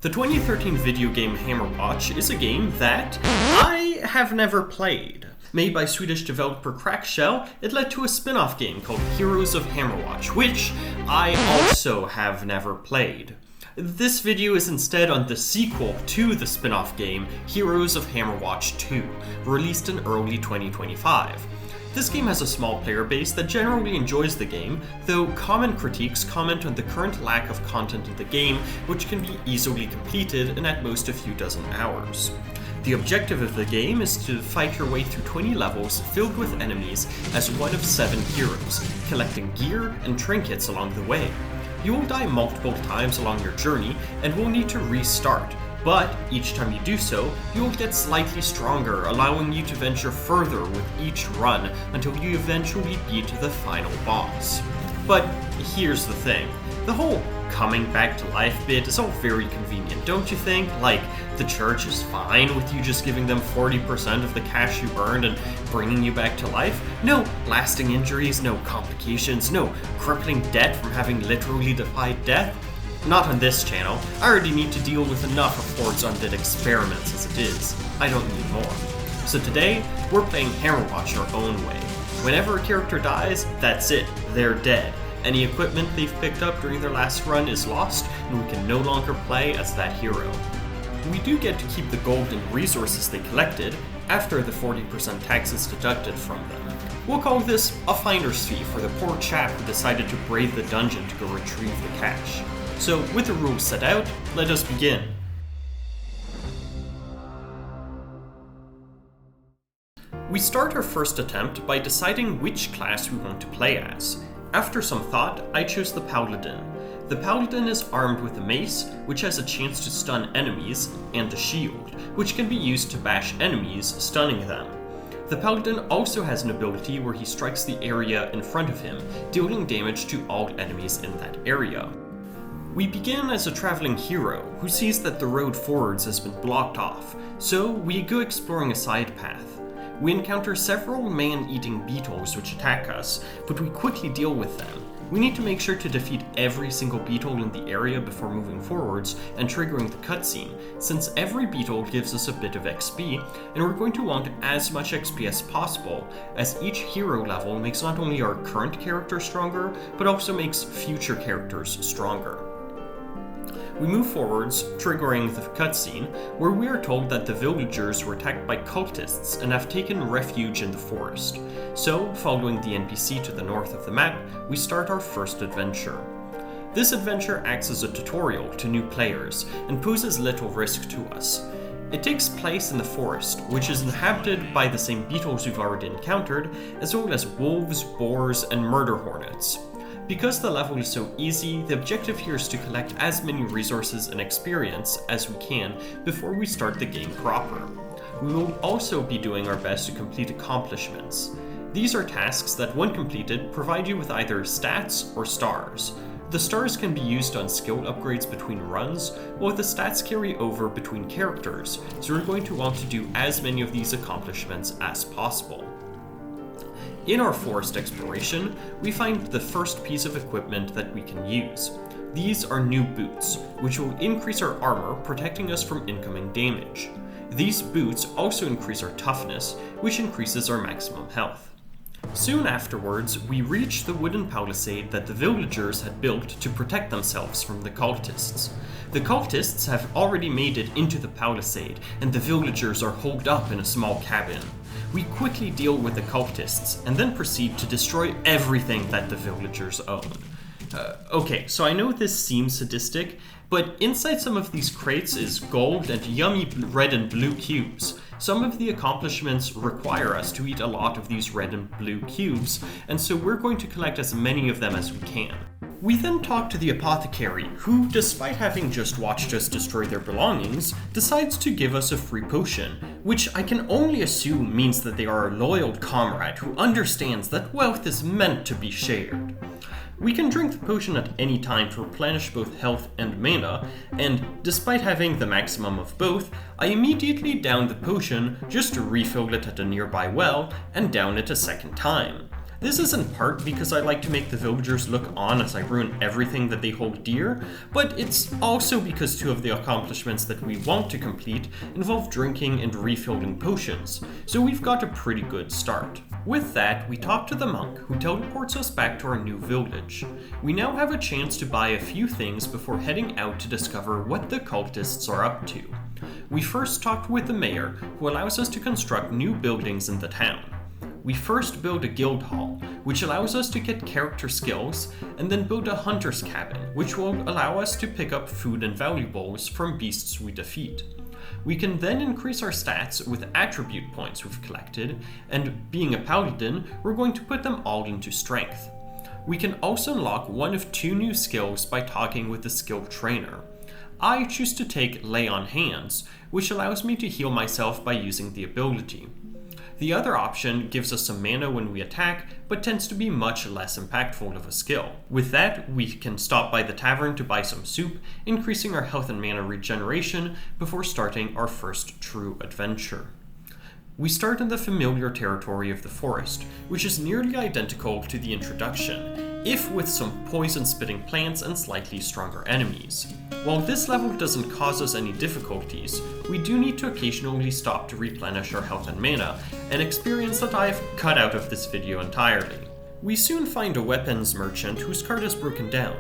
The 2013 video game Hammerwatch is a game that I have never played. Made by Swedish developer Crackshell, it led to a spin-off game called Heroes of Hammerwatch, which I also have never played. This video is instead on the sequel to the spin-off game, Heroes of Hammerwatch 2, released in early 2025. This game has a small player base that generally enjoys the game, though common critiques comment on the current lack of content in the game, which can be easily completed in at most a few dozen hours. The objective of the game is to fight your way through 20 levels filled with enemies as one of 7 heroes, collecting gear and trinkets along the way. You will die multiple times along your journey and will need to restart, but each time you do so, you will get slightly stronger, allowing you to venture further with each run until you eventually beat the final boss. But here's the thing, the whole coming back to life bit is all very convenient, don't you think? Like, the church is fine with you just giving them 40% of the cash you earned and bringing you back to life? No lasting injuries, no complications, no crippling debt from having literally defied death? Not on this channel. I already need to deal with enough reports on dead experiments as it is. I don't need more. So today, we're playing Hammerwatch our own way. Whenever a character dies, that's it. They're dead. Any equipment they've picked up during their last run is lost, and we can no longer play as that hero. We do get to keep the gold and resources they collected after the 40% tax is deducted from them. We'll call this a finder's fee for the poor chap who decided to brave the dungeon to go retrieve the cash. So, with the rules set out, let us begin. We start our first attempt by deciding which class we want to play as. After some thought, I chose the Paladin. The Paladin is armed with a mace, which has a chance to stun enemies, and a shield, which can be used to bash enemies, stunning them. The Paladin also has an ability where he strikes the area in front of him, dealing damage to all enemies in that area. We begin as a traveling hero who sees that the road forwards has been blocked off, so we go exploring a side path. We encounter several man-eating beetles which attack us, but we quickly deal with them. We need to make sure to defeat every single beetle in the area before moving forwards and triggering the cutscene, since every beetle gives us a bit of XP, and we're going to want as much XP as possible, as each hero level makes not only our current character stronger, but also makes future characters stronger. We move forwards, triggering the cutscene, where we are told that the villagers were attacked by cultists and have taken refuge in the forest. So, following the NPC to the north of the map, we start our first adventure. This adventure acts as a tutorial to new players and poses little risk to us. It takes place in the forest, which is inhabited by the same beetles we've already encountered, as well as wolves, boars, and murder hornets. Because the level is so easy, the objective here is to collect as many resources and experience as we can before we start the game proper. We will also be doing our best to complete accomplishments. These are tasks that, when completed, provide you with either stats or stars. The stars can be used on skill upgrades between runs, while the stats carry over between characters, so we're going to want to do as many of these accomplishments as possible. In our forest exploration, we find the first piece of equipment that we can use. These are new boots, which will increase our armor, protecting us from incoming damage. These boots also increase our toughness, which increases our maximum health. Soon afterwards, we reach the wooden palisade that the villagers had built to protect themselves from the cultists. The cultists have already made it into the palisade, and the villagers are holed up in a small cabin. We quickly deal with the cultists, and then proceed to destroy everything that the villagers own. Okay, so I know this seems sadistic, but inside some of these crates is gold and yummy red and blue cubes. Some of the accomplishments require us to eat a lot of these red and blue cubes, and so we're going to collect as many of them as we can. We then talk to the apothecary, who, despite having just watched us destroy their belongings, decides to give us a free potion, which I can only assume means that they are a loyal comrade who understands that wealth is meant to be shared. We can drink the potion at any time to replenish both health and mana, and despite having the maximum of both, I immediately down the potion just to refill it at a nearby well and down it a second time. This is in part because I like to make the villagers look on as I ruin everything that they hold dear, but it's also because two of the accomplishments that we want to complete involve drinking and refilling potions, so we've got a pretty good start. With that, we talk to the monk, who teleports us back to our new village. We now have a chance to buy a few things before heading out to discover what the cultists are up to. We first talked with the mayor, who allows us to construct new buildings in the town. We first build a guild hall, which allows us to get character skills, and then build a hunter's cabin, which will allow us to pick up food and valuables from beasts we defeat. We can then increase our stats with attribute points we've collected, and being a paladin, we're going to put them all into strength. We can also unlock one of two new skills by talking with the skill trainer. I choose to take Lay on Hands, which allows me to heal myself by using the ability. The other option gives us some mana when we attack, but tends to be much less impactful of a skill. With that, we can stop by the tavern to buy some soup, increasing our health and mana regeneration before starting our first true adventure. We start in the familiar territory of the forest, which is nearly identical to the introduction, if with some poison-spitting plants and slightly stronger enemies. While this level doesn't cause us any difficulties, we do need to occasionally stop to replenish our health and mana, an experience that I've cut out of this video entirely. We soon find a weapons merchant whose cart is broken down.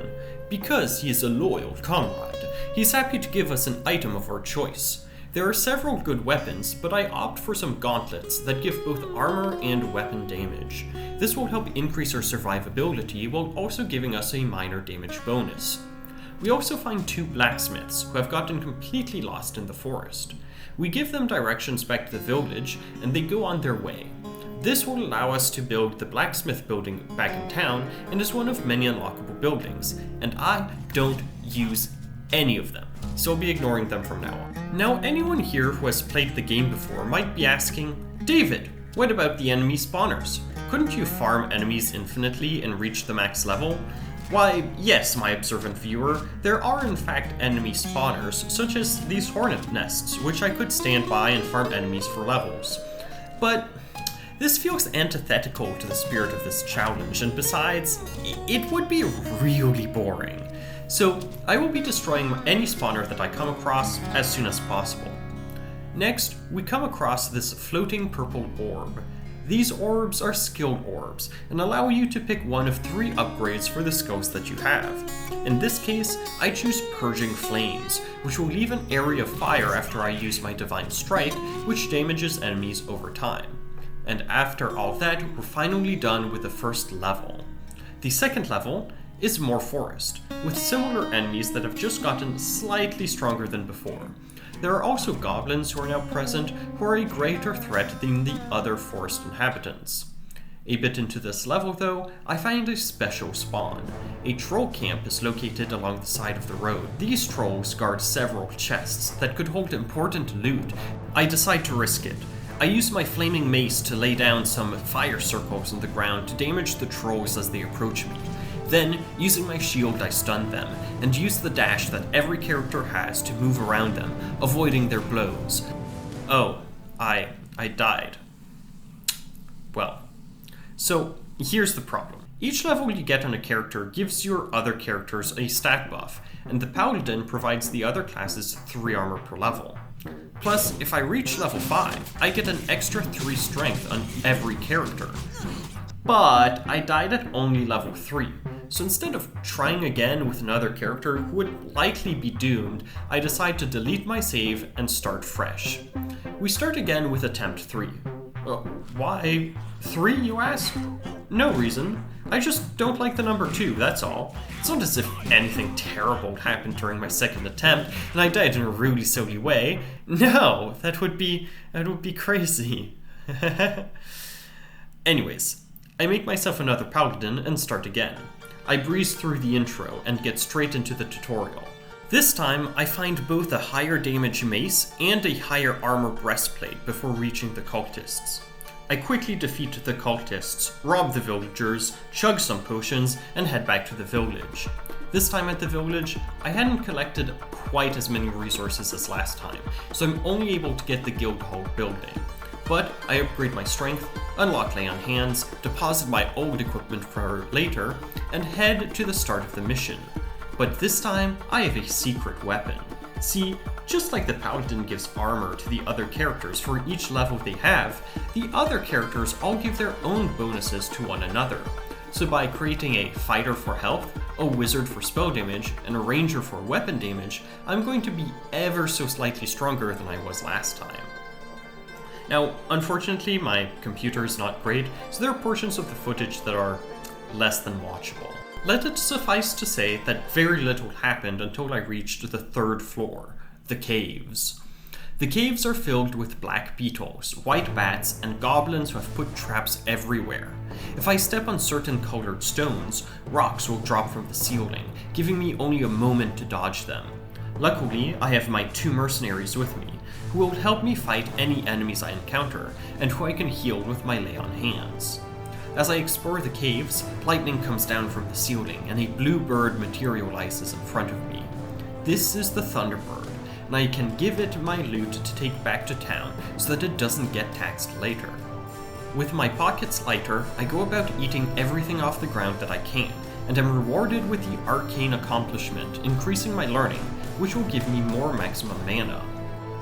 Because he is a loyal comrade, he's happy to give us an item of our choice. There are several good weapons, but I opt for some gauntlets that give both armor and weapon damage. This will help increase our survivability while also giving us a minor damage bonus. We also find two blacksmiths who have gotten completely lost in the forest. We give them directions back to the village, and they go on their way. This will allow us to build the blacksmith building back in town, and is one of many unlockable buildings, and I don't use any of them, so I'll be ignoring them from now on. Now, anyone here who has played the game before might be asking, David, what about the enemy spawners? Couldn't you farm enemies infinitely and reach the max level? Why, yes, my observant viewer, there are in fact enemy spawners, such as these hornet nests, which I could stand by and farm enemies for levels. But this feels antithetical to the spirit of this challenge, and besides, it would be really boring. So I will be destroying any spawner that I come across as soon as possible. Next, we come across this floating purple orb. These orbs are skill orbs and allow you to pick one of 3 upgrades for the skills that you have. In this case, I choose Purging Flames, which will leave an area of fire after I use my Divine Strike, which damages enemies over time. And after all that, we're finally done with the first level. The second level is more forest, with similar enemies that have just gotten slightly stronger than before. There are also goblins who are now present, who are a greater threat than the other forest inhabitants. A bit into this level though, I find a special spawn. A troll camp is located along the side of the road. These trolls guard several chests that could hold important loot. I decide to risk it. I use my flaming mace to lay down some fire circles on the ground to damage the trolls as they approach me. Then, using my shield, I stun them, and use the dash that every character has to move around them, avoiding their blows. Oh, I died. Well, so here's the problem. Each level you get on a character gives your other characters a stat buff, and the Paladin provides the other classes 3 armor per level. Plus, if I reach level 5, I get an extra 3 strength on every character. But I died at only level 3, so instead of trying again with another character who would likely be doomed, I decide to delete my save and start fresh. We start again with attempt 3. Why 3, you ask? No reason. I just don't like the number 2, that's all. It's not as if anything terrible happened during my second attempt and I died in a really silly way. No, that would be crazy. Anyways, I make myself another paladin and start again. I breeze through the intro and get straight into the tutorial. This time, I find both a higher damage mace and a higher armor breastplate before reaching the cultists. I quickly defeat the cultists, rob the villagers, chug some potions, and head back to the village. This time at the village, I hadn't collected quite as many resources as last time, so I'm only able to get the guild hall building. but I upgrade my strength, unlock Lay on Hands, deposit my old equipment for later, and head to the start of the mission. But this time, I have a secret weapon. See, just like the Paladin gives armor to the other characters for each level they have, the other characters all give their own bonuses to one another. So by creating a fighter for health, a wizard for spell damage, and a ranger for weapon damage, I'm going to be ever so slightly stronger than I was last time. Now, unfortunately, my computer is not great, so there are portions of the footage that are less than watchable. Let it suffice to say that very little happened until I reached the 3rd floor, the caves. The caves are filled with black beetles, white bats, and goblins who have put traps everywhere. If I step on certain colored stones, rocks will drop from the ceiling, giving me only a moment to dodge them. Luckily, I have my 2 mercenaries with me, who will help me fight any enemies I encounter, and who I can heal with my Lay on Hands. As I explore the caves, lightning comes down from the ceiling, and a blue bird materializes in front of me. This is the Thunderbird, and I can give it my loot to take back to town so that it doesn't get taxed later. With my pockets lighter, I go about eating everything off the ground that I can, and am rewarded with the Arcane Accomplishment, increasing my learning, which will give me more maximum mana.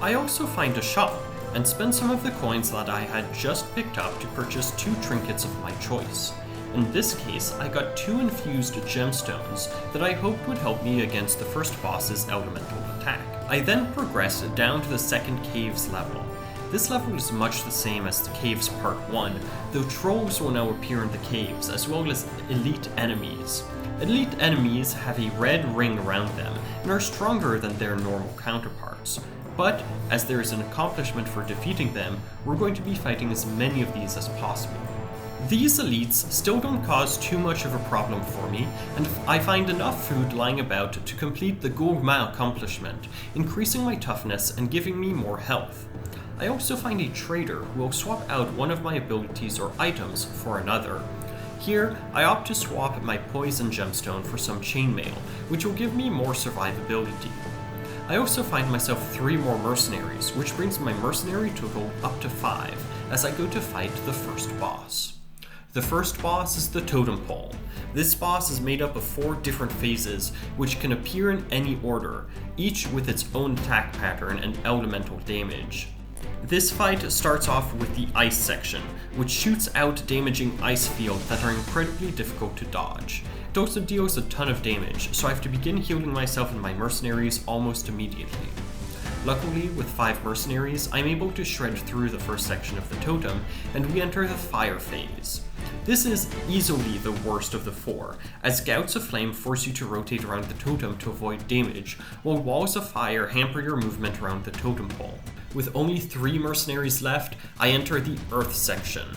I also find a shop, and spend some of the coins that I had just picked up to purchase 2 trinkets of my choice. In this case, I got 2 infused gemstones that I hoped would help me against the first boss's elemental attack. I then progress down to the 2nd caves level. This level is much the same as the caves part 1, though trolls will now appear in the caves, as well as elite enemies. Elite enemies have a red ring around them, and are stronger than their normal counterparts. But, as there is an accomplishment for defeating them, we're going to be fighting as many of these as possible. These elites still don't cause too much of a problem for me, and I find enough food lying about to complete the GODMODE accomplishment, increasing my toughness and giving me more health. I also find a trader who will swap out one of my abilities or items for another. Here, I opt to swap my poison gemstone for some chainmail, which will give me more survivability. I also find myself 3 more mercenaries, which brings my mercenary total up to 5 as I go to fight the first boss. The first boss is the Totem Pole. This boss is made up of 4 different phases, which can appear in any order, each with its own attack pattern and elemental damage. This fight starts off with the ice section, which shoots out damaging ice fields that are incredibly difficult to dodge. It also deals a ton of damage, so I have to begin healing myself and my mercenaries almost immediately. Luckily, with 5 mercenaries, I'm able to shred through the first section of the totem, and we enter the fire phase. This is easily the worst of the 4, as gouts of flame force you to rotate around the totem to avoid damage, while walls of fire hamper your movement around the totem pole. With only 3 mercenaries left, I enter the earth section.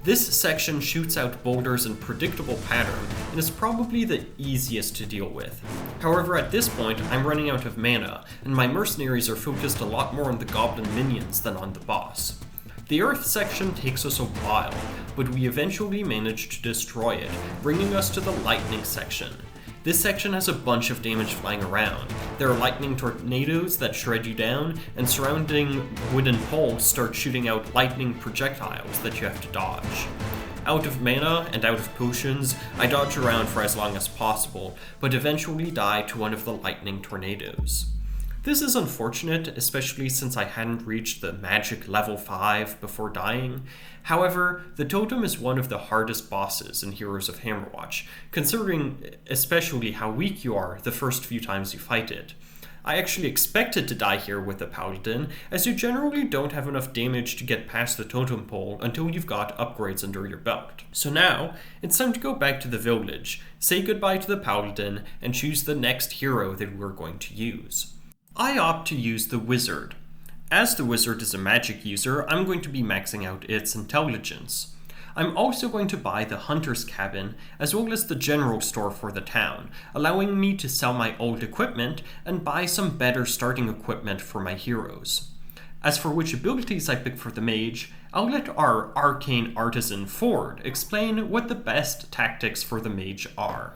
This section shoots out boulders in predictable pattern, and is probably the easiest to deal with. However, at this point, I'm running out of mana, and my mercenaries are focused a lot more on the goblin minions than on the boss. The earth section takes us a while, but we eventually manage to destroy it, bringing us to the lightning section. This section has a bunch of damage flying around. There are lightning tornadoes that shred you down, and surrounding wooden poles start shooting out lightning projectiles that you have to dodge. Out of mana and out of potions, I dodge around for as long as possible, but eventually die to one of the lightning tornadoes. This is unfortunate, especially since I hadn't reached the magic level 5 before dying. However, the totem is one of the hardest bosses in Heroes of Hammerwatch, considering especially how weak you are the first few times you fight it. I actually expected to die here with the Paladin, as you generally don't have enough damage to get past the totem pole until you've got upgrades under your belt. So now, it's time to go back to the village, say goodbye to the Paladin, and choose the next hero that we're going to use. I opt to use the Wizard. As the Wizard is a magic user, I'm going to be maxing out its intelligence. I'm also going to buy the Hunter's Cabin, as well as the general store for the town, allowing me to sell my old equipment and buy some better starting equipment for my heroes. As for which abilities I pick for the mage, I'll let our arcane artisan Ford explain what the best tactics for the mage are.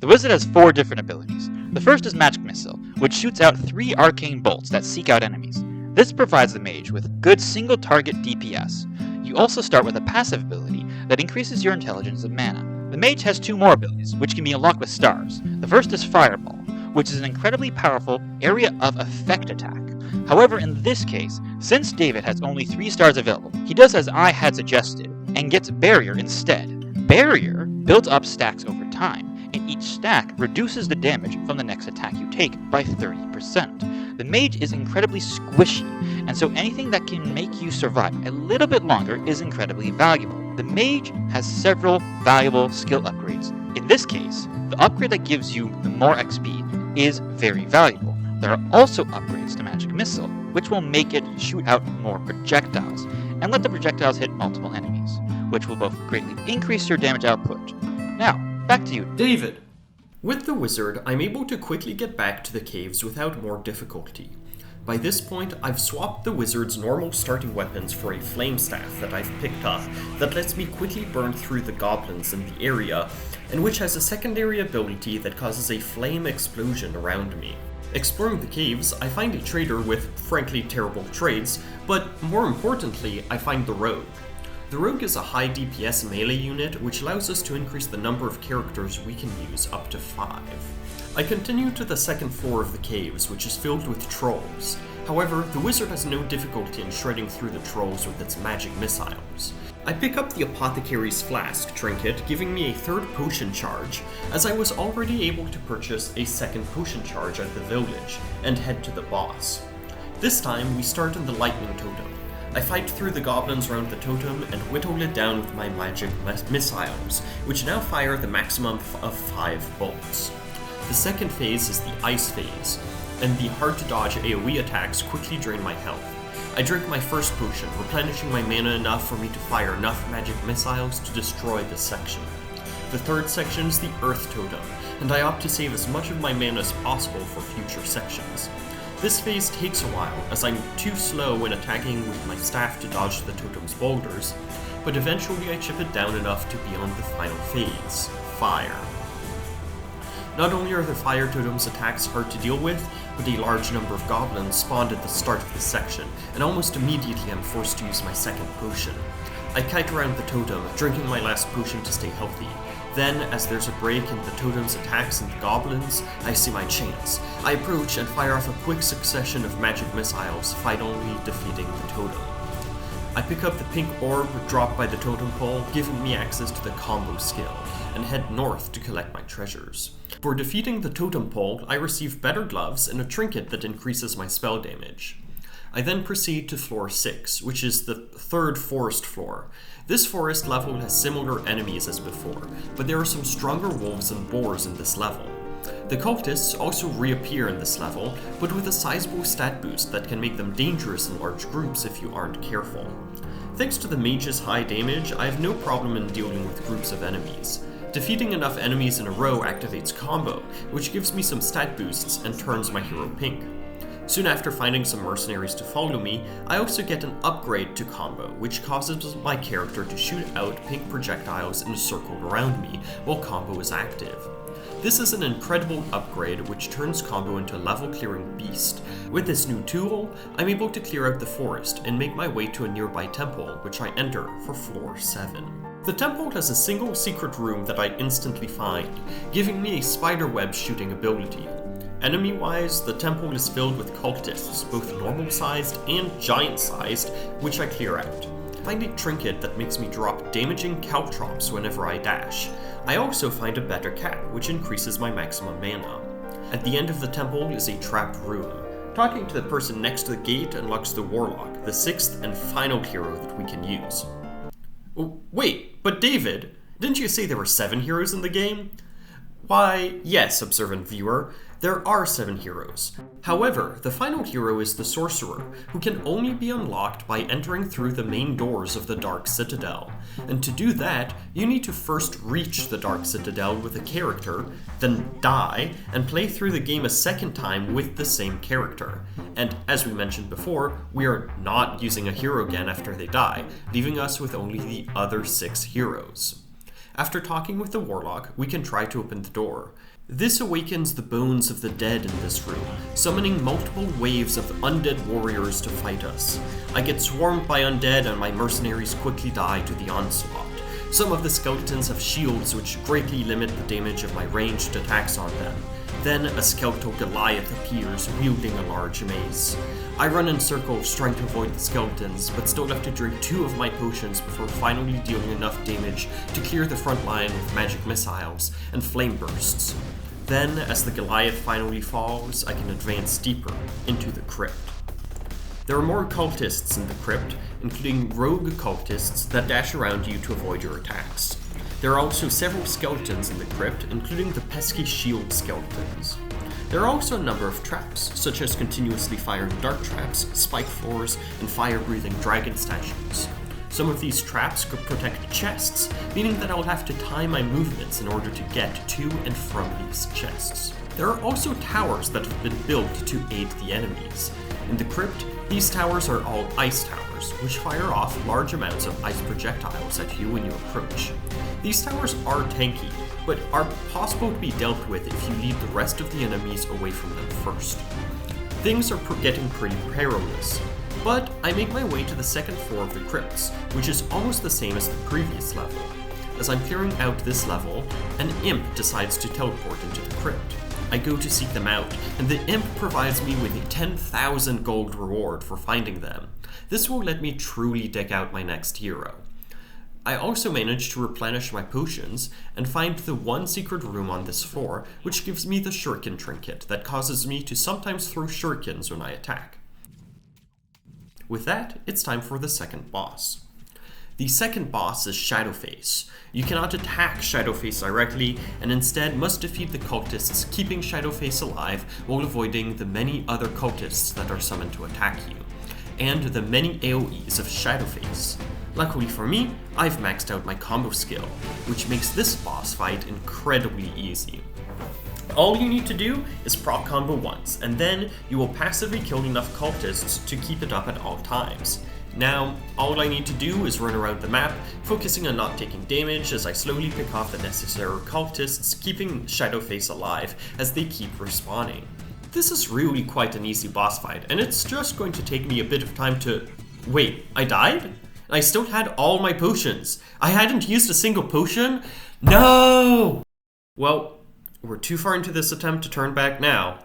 The wizard has 4 different abilities. The first is Magic Missile, which shoots out 3 arcane bolts that seek out enemies. This provides the mage with good single target DPS. You also start with a passive ability that increases your intelligence and mana. The mage has 2 more abilities, which can be unlocked with stars. The first is Fireball, which is an incredibly powerful area of effect attack. However, in this case, since David has only 3 stars available, he does as I had suggested, and gets Barrier instead. Barrier builds up stacks over time, and each stack reduces the damage from the next attack you take by 30%. The mage is incredibly squishy, and so anything that can make you survive a little bit longer is incredibly valuable. The mage has several valuable skill upgrades. In this case, the upgrade that gives you the more XP is very valuable. There are also upgrades to Magic Missile, which will make it shoot out more projectiles, and let the projectiles hit multiple enemies, which will both greatly increase your damage output. Now, back to you, David. With the wizard, I'm able to quickly get back to the caves without more difficulty. By this point, I've swapped the wizard's normal starting weapons for a flame staff that I've picked up that lets me quickly burn through the goblins in the area, and which has a secondary ability that causes a flame explosion around me. Exploring the caves, I find a trader with, frankly, terrible trades, but more importantly, I find the rogue. The rogue is a high DPS melee unit which allows us to increase the number of characters we can use up to 5. I continue to the second floor of the caves, which is filled with trolls. However, the wizard has no difficulty in shredding through the trolls with its magic missiles. I pick up the Apothecary's Flask trinket, giving me a 3rd potion charge, as I was already able to purchase a 2nd potion charge at the village, and head to the boss. This time, we start in the lightning totem. I fight through the goblins around the totem and whittle it down with my magic missiles, which now fire the maximum of 5 bolts. The second phase is the ice phase, and the hard-to-dodge AoE attacks quickly drain my health. I drink my first potion, replenishing my mana enough for me to fire enough magic missiles to destroy this section. The third section is the Earth Totem, and I opt to save as much of my mana as possible for future sections. This phase takes a while, as I'm too slow when attacking with my staff to dodge the totem's boulders, but eventually I chip it down enough to be on the final phase, Fire. Not only are the fire totem's attacks hard to deal with, but a large number of goblins spawned at the start of this section, and almost immediately I'm forced to use my 2nd potion. I kite around the totem, drinking my last potion to stay healthy. Then, as there's a break in the totem's attacks and the goblins, I see my chance. I approach and fire off a quick succession of magic missiles, finally defeating the totem. I pick up the pink orb dropped by the totem pole, giving me access to the combo skill, and head north to collect my treasures. For defeating the totem pole, I receive better gloves and a trinket that increases my spell damage. I then proceed to floor 6, which is the 3rd forest floor. This forest level has similar enemies as before, but there are some stronger wolves and boars in this level. The cultists also reappear in this level, but with a sizable stat boost that can make them dangerous in large groups if you aren't careful. Thanks to the mage's high damage, I have no problem in dealing with groups of enemies. Defeating enough enemies in a row activates combo, which gives me some stat boosts and turns my hero pink. Soon after finding some mercenaries to follow me, I also get an upgrade to combo, which causes my character to shoot out pink projectiles in a circle around me while combo is active. This is an incredible upgrade which turns combo into a level clearing beast. With this new tool, I'm able to clear out the forest and make my way to a nearby temple, which I enter for floor 7. The temple has a single secret room that I instantly find, giving me a spiderweb shooting ability. Enemy-wise, the temple is filled with cultists, both normal-sized and giant-sized, which I clear out. I find a trinket that makes me drop damaging caltrops whenever I dash. I also find a better cap, which increases my maximum mana. At the end of the temple is a trapped room. Talking to the person next to the gate unlocks the Warlock, the 6th and final hero that we can use. Wait, but David, didn't you say there were 7 heroes in the game? Why, yes, observant viewer, there are 7 heroes. However, the final hero is the Sorcerer, who can only be unlocked by entering through the main doors of the Dark Citadel. And to do that, you need to first reach the Dark Citadel with a character, then die, and play through the game a second time with the same character. And as we mentioned before, we are not using a hero again after they die, leaving us with only the other 6 heroes. After talking with the Warlock, we can try to open the door. This awakens the bones of the dead in this room, summoning multiple waves of undead warriors to fight us. I get swarmed by undead and my mercenaries quickly die to the onslaught. Some of the skeletons have shields which greatly limit the damage of my ranged attacks on them. Then a skeletal Goliath appears, wielding a large mace. I run in circles trying to avoid the skeletons, but still have to drink 2 of my potions before finally dealing enough damage to clear the front line with magic missiles and flame bursts. Then, as the Goliath finally falls, I can advance deeper into the crypt. There are more cultists in the crypt, including rogue cultists that dash around you to avoid your attacks. There are also several skeletons in the crypt, including the pesky shield skeletons. There are also a number of traps, such as continuously firing dart traps, spike floors, and fire-breathing dragon statues. Some of these traps could protect chests, meaning that I'll have to time my movements in order to get to and from these chests. There are also towers that have been built to aid the enemies. In the crypt, these towers are all ice towers, which fire off large amounts of ice projectiles at you when you approach. These towers are tanky, but are possible to be dealt with if you lead the rest of the enemies away from them first. Things are getting pretty perilous, but I make my way to the second floor of the crypts, which is almost the same as the previous level. As I'm clearing out this level, an imp decides to teleport into the crypt. I go to seek them out, and the imp provides me with a 10,000 gold reward for finding them. This will let me truly deck out my next hero. I also managed to replenish my potions and find the one secret room on this floor, which gives me the shuriken trinket that causes me to sometimes throw shurikens when I attack. With that, it's time for the second boss. The second boss is Shadowface. You cannot attack Shadowface directly, and instead must defeat the cultists keeping Shadowface alive while avoiding the many other cultists that are summoned to attack you, and the many AoEs of Shadowface. Luckily for me, I've maxed out my combo skill, which makes this boss fight incredibly easy. All you need to do is proc combo once, and then you will passively kill enough cultists to keep it up at all times. Now, all I need to do is run around the map, focusing on not taking damage as I slowly pick off the necessary cultists, keeping Shadowface alive as they keep respawning. This is really quite an easy boss fight, and it's just going to take me a bit of time to... Wait, I died? I still had all my potions. I hadn't used a single potion? No! Well, we're too far into this attempt to turn back now.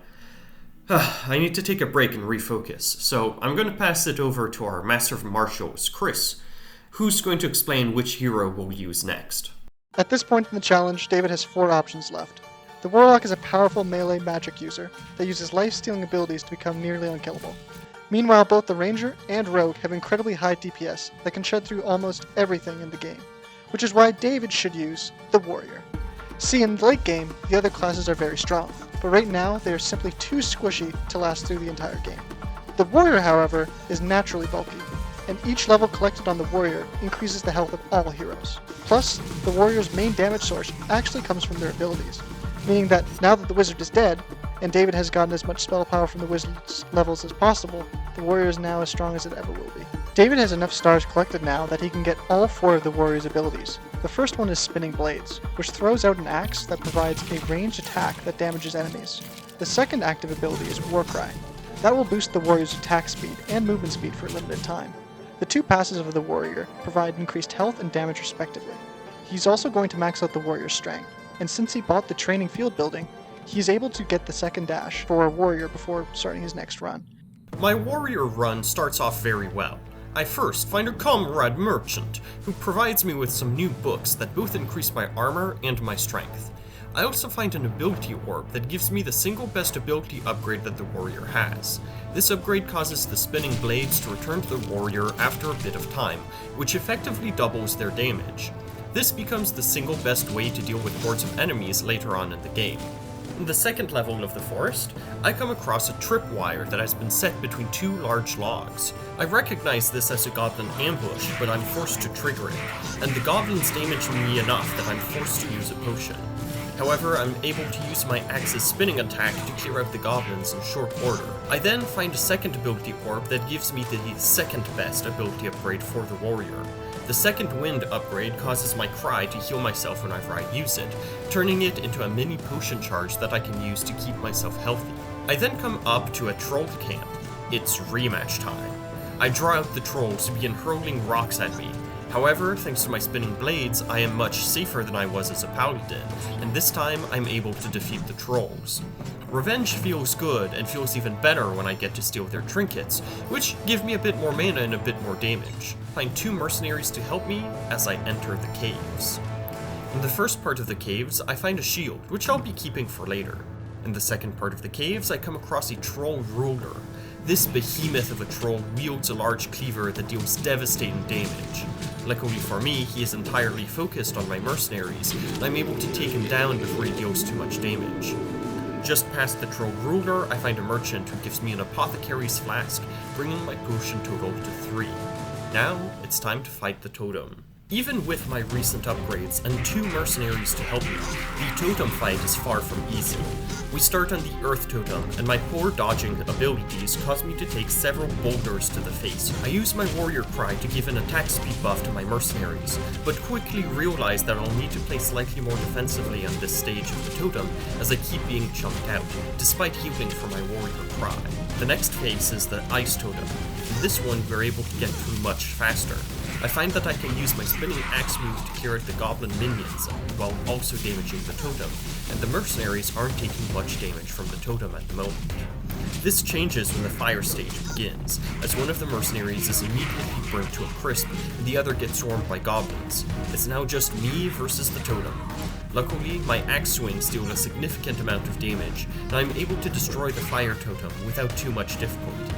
I need to take a break and refocus, so I'm going to pass it over to our Master of Martials, Chris, who's going to explain which hero we'll use next. At this point in the challenge, David has 4 options left. The Warlock is a powerful melee magic user that uses life-stealing abilities to become nearly unkillable. Meanwhile, both the Ranger and Rogue have incredibly high DPS that can shed through almost everything in the game, which is why David should use the Warrior. See, in the late game, the other classes are very strong, but right now they are simply too squishy to last through the entire game. The Warrior, however, is naturally bulky, and each level collected on the Warrior increases the health of all heroes. Plus, the Warrior's main damage source actually comes from their abilities, meaning that now that the Wizard is dead, and David has gotten as much spell power from the Wizard's levels as possible, the Warrior is now as strong as it ever will be. David has enough stars collected now that he can get all 4 of the Warrior's abilities. The first one is Spinning Blades, which throws out an axe that provides a ranged attack that damages enemies. The second active ability is Warcry. That will boost the Warrior's attack speed and movement speed for a limited time. The 2 passives of the Warrior provide increased health and damage respectively. He's also going to max out the Warrior's strength, and since he bought the training field building, he's able to get the second dash for a Warrior before starting his next run. My Warrior run starts off very well. I first find a comrade merchant, who provides me with some new books that both increase my armor and my strength. I also find an ability orb that gives me the single best ability upgrade that the Warrior has. This upgrade causes the spinning blades to return to the Warrior after a bit of time, which effectively doubles their damage. This becomes the single best way to deal with hordes of enemies later on in the game. In the second level of the forest, I come across a tripwire that has been set between 2 large logs. I recognize this as a goblin ambush, but I'm forced to trigger it, and the goblins damage me enough that I'm forced to use a potion. However, I'm able to use my axe's spinning attack to clear out the goblins in short order. I then find a second ability orb that gives me the second best ability upgrade for the warrior. The second wind upgrade causes my cry to heal myself whenever I use it, turning it into a mini potion charge that I can use to keep myself healthy. I then come up to a troll camp. It's rematch time. I draw out the trolls to begin hurling rocks at me. However, thanks to my spinning blades, I am much safer than I was as a paladin, and this time I'm able to defeat the trolls. Revenge feels good, and feels even better when I get to steal their trinkets, which give me a bit more mana and a bit more damage. Find 2 mercenaries to help me as I enter the caves. In the first part of the caves, I find a shield, which I'll be keeping for later. In the second part of the caves, I come across a troll ruler. This behemoth of a troll wields a large cleaver that deals devastating damage. Luckily for me, he is entirely focused on my mercenaries, and I'm able to take him down before he deals too much damage. Just past the troll ruler, I find a merchant who gives me an apothecary's flask, bringing my potion total to 3. Now, it's time to fight the totem. Even with my recent upgrades and 2 mercenaries to help me, the totem fight is far from easy. We start on the earth totem, and my poor dodging abilities cause me to take several boulders to the face. I use my warrior cry to give an attack speed buff to my mercenaries, but quickly realize that I'll need to play slightly more defensively on this stage of the totem as I keep being chunked out, despite healing for my warrior cry. The next phase is the ice totem. In this one, we're able to get through much faster. I find that I can use my spinning axe move to clear out the goblin minions while also damaging the totem, and the mercenaries aren't taking much damage from the totem at the moment. This changes when the fire stage begins, as one of the mercenaries is immediately burnt to a crisp and the other gets swarmed by goblins. It's now just me versus the totem. Luckily, my axe swings deal a significant amount of damage, and I'm able to destroy the fire totem without too much difficulty.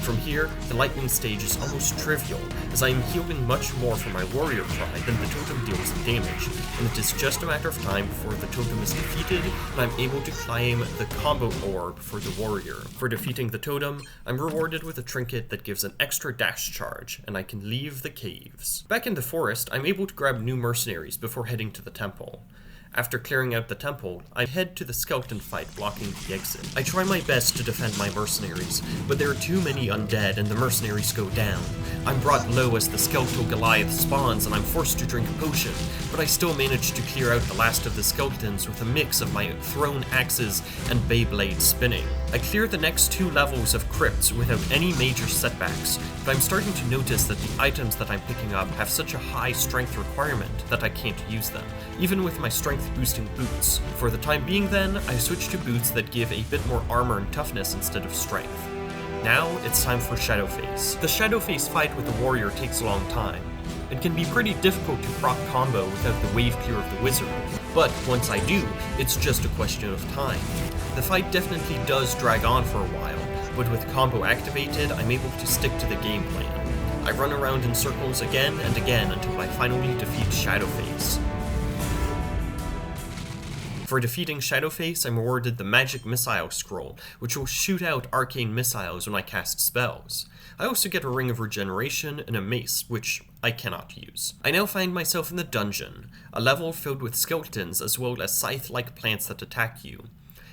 From here, the lightning stage is almost trivial, as I am healing much more for my warrior cry than the totem deals in damage, and it is just a matter of time before the totem is defeated, and I'm able to claim the combo orb for the warrior. For defeating the totem, I'm rewarded with a trinket that gives an extra dash charge, and I can leave the caves. Back in the forest, I'm able to grab new mercenaries before heading to the temple. After clearing out the temple, I head to the skeleton fight blocking the exit. I try my best to defend my mercenaries, but there are too many undead and the mercenaries go down. I'm brought low as the skeletal Goliath spawns and I'm forced to drink a potion, but I still manage to clear out the last of the skeletons with a mix of my thrown axes and Beyblade spinning. I clear the next 2 levels of crypts without any major setbacks, but I'm starting to notice that the items that I'm picking up have such a high strength requirement that I can't use them, even with my strength boosting boots. For the time being then, I switch to boots that give a bit more armor and toughness instead of strength. Now, it's time for Shadowface. The Shadowface fight with the warrior takes a long time. It can be pretty difficult to proc combo without the wave clear of the wizard, but once I do, it's just a question of time. The fight definitely does drag on for a while, but with combo activated, I'm able to stick to the game plan. I run around in circles again and again until I finally defeat Shadowface. For defeating Shadowface, I'm awarded the Magic Missile Scroll, which will shoot out arcane missiles when I cast spells. I also get a Ring of Regeneration and a mace, which I cannot use. I now find myself in the dungeon, a level filled with skeletons as well as scythe-like plants that attack you.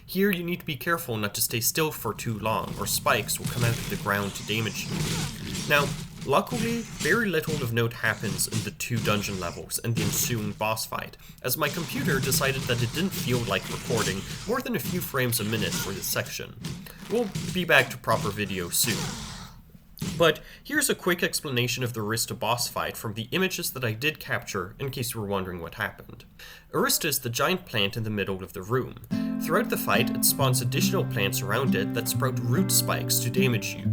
Here you need to be careful not to stay still for too long, or spikes will come out of the ground to damage you. Now, luckily, very little of note happens in the 2 dungeon levels and the ensuing boss fight, as my computer decided that it didn't feel like recording more than a few frames a minute for this section. We'll be back to proper video soon. But here's a quick explanation of the Arista boss fight from the images that I did capture in case you were wondering what happened. Arista is the giant plant in the middle of the room. Throughout the fight, it spawns additional plants around it that sprout root spikes to damage you.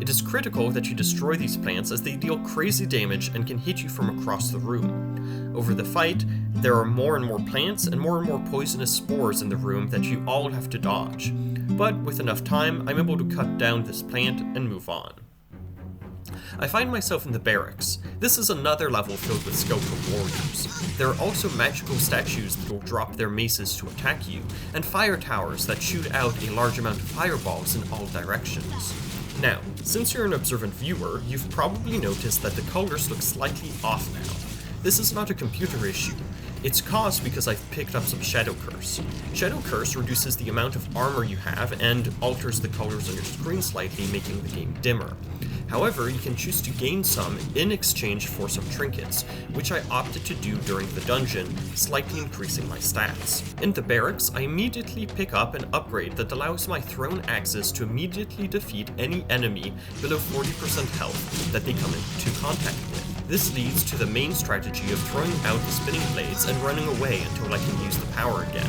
It is critical that you destroy these plants as they deal crazy damage and can hit you from across the room. Over the fight, there are more and more plants and more poisonous spores in the room that you all have to dodge. But with enough time, I'm able to cut down this plant and move on. I find myself in the barracks. This is another level filled with skeletal warriors. There are also magical statues that will drop their maces to attack you, and fire towers that shoot out a large amount of fireballs in all directions. Now, since you're an observant viewer, you've probably noticed that the colors look slightly off now. This is not a computer issue. It's caused because I've picked up some Shadow Curse. Shadow Curse reduces the amount of armor you have and alters the colors on your screen slightly, making the game dimmer. However, you can choose to gain some in exchange for some trinkets, which I opted to do during the dungeon, slightly increasing my stats. In the barracks, I immediately pick up an upgrade that allows my thrown axes to immediately defeat any enemy below 40% health that they come into contact with. This leads to the main strategy of throwing out the spinning blades and running away until I can use the power again.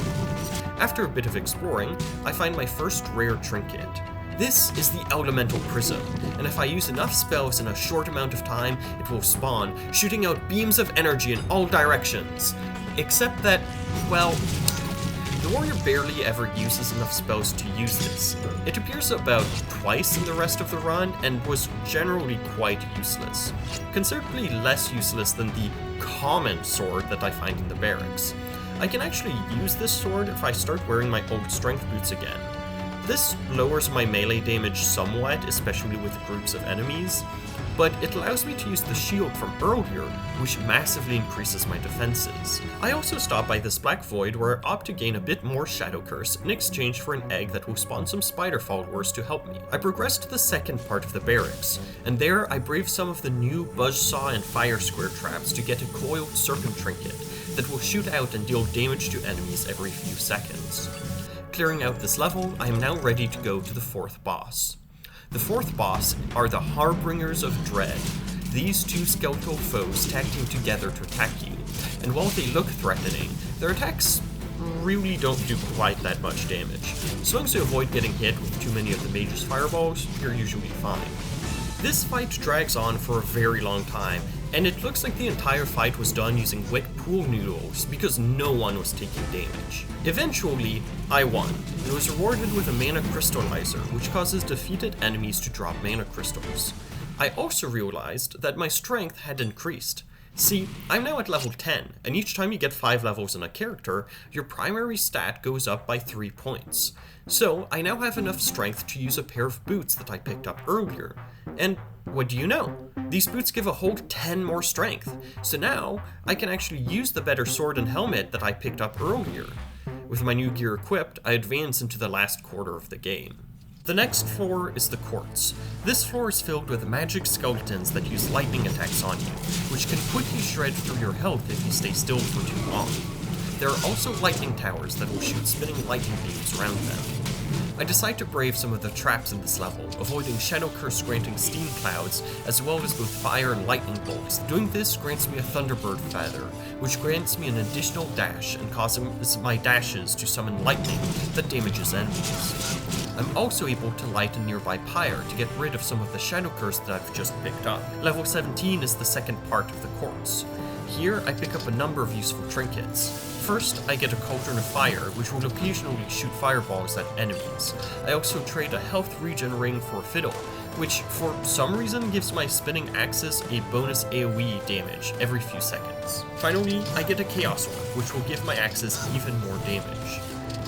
After a bit of exploring, I find my first rare trinket. This is the Elemental Prism, and if I use enough spells in a short amount of time, it will spawn, shooting out beams of energy in all directions. Except that, well, the warrior barely ever uses enough spells to use this. It appears about twice in the rest of the run, and was generally quite useless. Considerably less useless than the common sword that I find in the barracks. I can actually use this sword if I start wearing my old strength boots again. This lowers my melee damage somewhat, especially with groups of enemies, but it allows me to use the shield from earlier, which massively increases my defenses. I also stop by this Black Void where I opt to gain a bit more Shadow Curse in exchange for an egg that will spawn some spider followers to help me. I progress to the second part of the barracks, and there I brave some of the new Buzzsaw and Fire Square traps to get a coiled serpent trinket that will shoot out and deal damage to enemies every few seconds. Clearing out this level, I am now ready to go to the fourth boss. The fourth boss are the Harbingers of Dread. These two skeletal foes tag team together to attack you, and while they look threatening, their attacks really don't do quite that much damage. As long as you avoid getting hit with too many of the mage's fireballs, you're usually fine. This fight drags on for a very long time, and it looks like the entire fight was done using wet pool noodles because no one was taking damage. Eventually, I won, and was rewarded with a mana crystallizer, which causes defeated enemies to drop mana crystals. I also realized that my strength had increased. See, I'm now at level 10, and each time you get 5 levels in a character, your primary stat goes up by 3 points. So, I now have enough strength to use a pair of boots that I picked up earlier. And what do you know? These boots give a whole 10 more strength, so now I can actually use the better sword and helmet that I picked up earlier. With my new gear equipped, I advance into the last quarter of the game. The next floor is the Courts. This floor is filled with magic skeletons that use lightning attacks on you, which can quickly shred through your health if you stay still for too long. There are also lightning towers that will shoot spinning lightning beams around them. I decide to brave some of the traps in this level, avoiding Shadow Curse granting steam clouds, as well as both fire and lightning bolts. Doing this grants me a Thunderbird feather, which grants me an additional dash and causes my dashes to summon lightning that damages enemies. I'm also able to light a nearby pyre to get rid of some of the Shadow Curse that I've just picked up. Level 17 is the second part of the Courts. Here, I pick up a number of useful trinkets. First, I get a Cauldron of Fire, which will occasionally shoot fireballs at enemies. I also trade a health regen ring for a fiddle, which for some reason gives my spinning axes a bonus AoE damage every few seconds. Finally, I get a Chaos Orb, which will give my axes even more damage.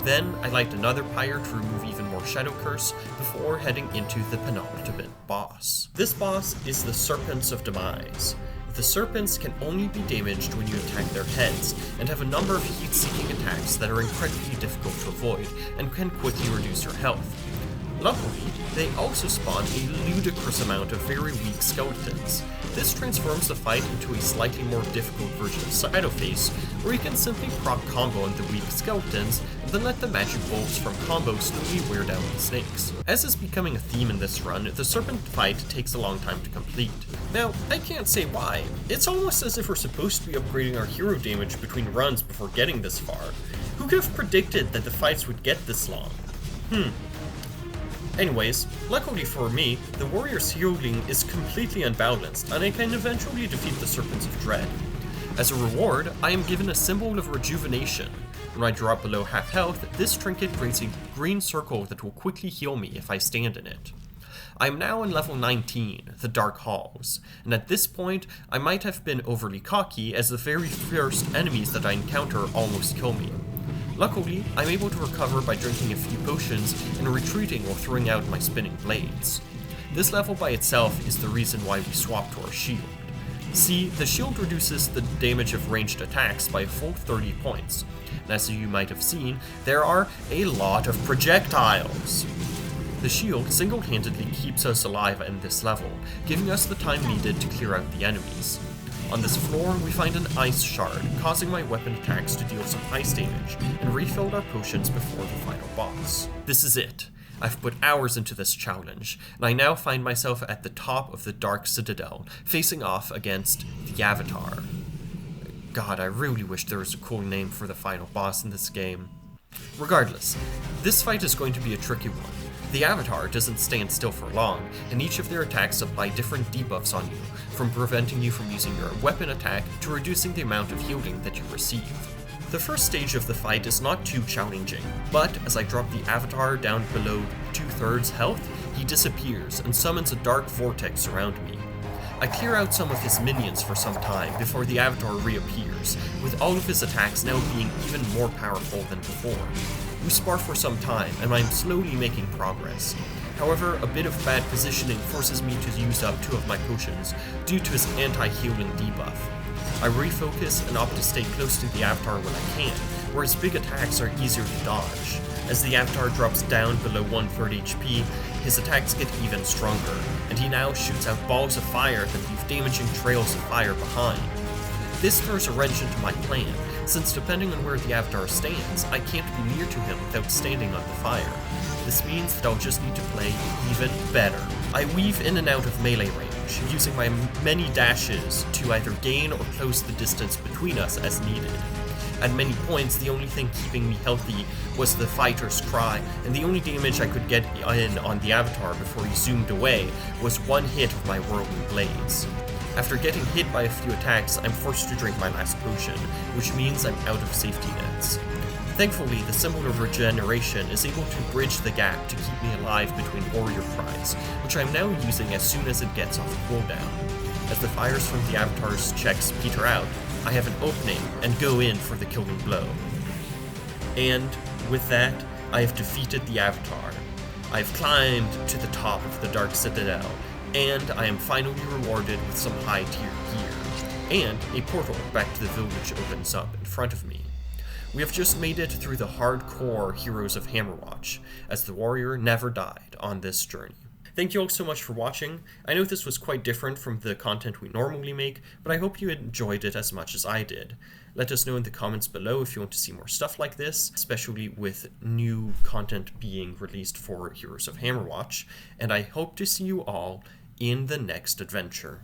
Then, I light another pyre to remove even more Shadow Curse before heading into the penultimate boss. This boss is the Serpents of Demise. The serpents can only be damaged when you attack their heads, and have a number of heat-seeking attacks that are incredibly difficult to avoid, and can quickly reduce your health. Luckily, they also spawn a ludicrous amount of very weak skeletons. This transforms the fight into a slightly more difficult version of Shadowface, where you can simply proc combo on the weak skeletons, and then let the magic bolts from combo slowly wear down the snakes. As is becoming a theme in this run, the serpent fight takes a long time to complete. Now, I can't say why. It's almost as if we're supposed to be upgrading our hero damage between runs before getting this far. Who could have predicted that the fights would get this long? Anyways, luckily for me, the warrior's healing is completely unbalanced, and I can eventually defeat the Serpents of Dread. As a reward, I am given a symbol of rejuvenation. When I drop below half health, this trinket creates a green circle that will quickly heal me if I stand in it. I am now in level 19, the Dark Halls, and at this point, I might have been overly cocky as the very first enemies that I encounter almost kill me. Luckily, I'm able to recover by drinking a few potions and retreating while throwing out my spinning blades. This level by itself is the reason why we swapped to our shield. See, the shield reduces the damage of ranged attacks by a full 30 points. And as you might have seen, there are a lot of projectiles. The shield single-handedly keeps us alive in this level, giving us the time needed to clear out the enemies. On this floor, we find an ice shard, causing my weapon attacks to deal some ice damage, and refilled our potions before the final boss. This is it. I've put hours into this challenge, and I now find myself at the top of the Dark Citadel, facing off against the Avatar. God, I really wish there was a cool name for the final boss in this game. Regardless, this fight is going to be a tricky one. The Avatar doesn't stand still for long, and each of their attacks apply different debuffs on you, from preventing you from using your weapon attack to reducing the amount of healing that you receive. The first stage of the fight is not too challenging, but as I drop the Avatar down below 2/3 health, he disappears and summons a dark vortex around me. I clear out some of his minions for some time before the Avatar reappears, with all of his attacks now being even more powerful than before. We spar for some time, and I'm slowly making progress. However, a bit of bad positioning forces me to use up 2 of my potions due to his anti-healing debuff. I refocus and opt to stay close to the Avatar when I can, where his big attacks are easier to dodge. As the Avatar drops down below 1/3 HP, his attacks get even stronger, and he now shoots out balls of fire that leave damaging trails of fire behind. This throws a wrench into my plan, since depending on where the Avatar stands, I can't be near to him without standing on the fire. This means that I'll just need to play even better. I weave in and out of melee range, using my many dashes to either gain or close the distance between us as needed. At many points, the only thing keeping me healthy was the fighter's cry, and the only damage I could get in on the Avatar before he zoomed away was 1 hit of my whirling blades. After getting hit by a few attacks, I'm forced to drink my last potion, which means I'm out of safety nets. Thankfully, the symbol of regeneration is able to bridge the gap to keep me alive between warrior cries, which I'm now using as soon as it gets off cooldown. As the fires from the Avatar's checks peter out, I have an opening and go in for the killing blow. And with that, I have defeated the Avatar. I've climbed to the top of the Dark Citadel, and I am finally rewarded with some high-tier gear, and a portal back to the village opens up in front of me. We have just made it through the hardcore heroes of Hammerwatch, as the warrior never died on this journey. Thank you all so much for watching. I know this was quite different from the content we normally make, but I hope you enjoyed it as much as I did. Let us know in the comments below if you want to see more stuff like this, especially with new content being released for Heroes of Hammerwatch, and I hope to see you all in the next adventure.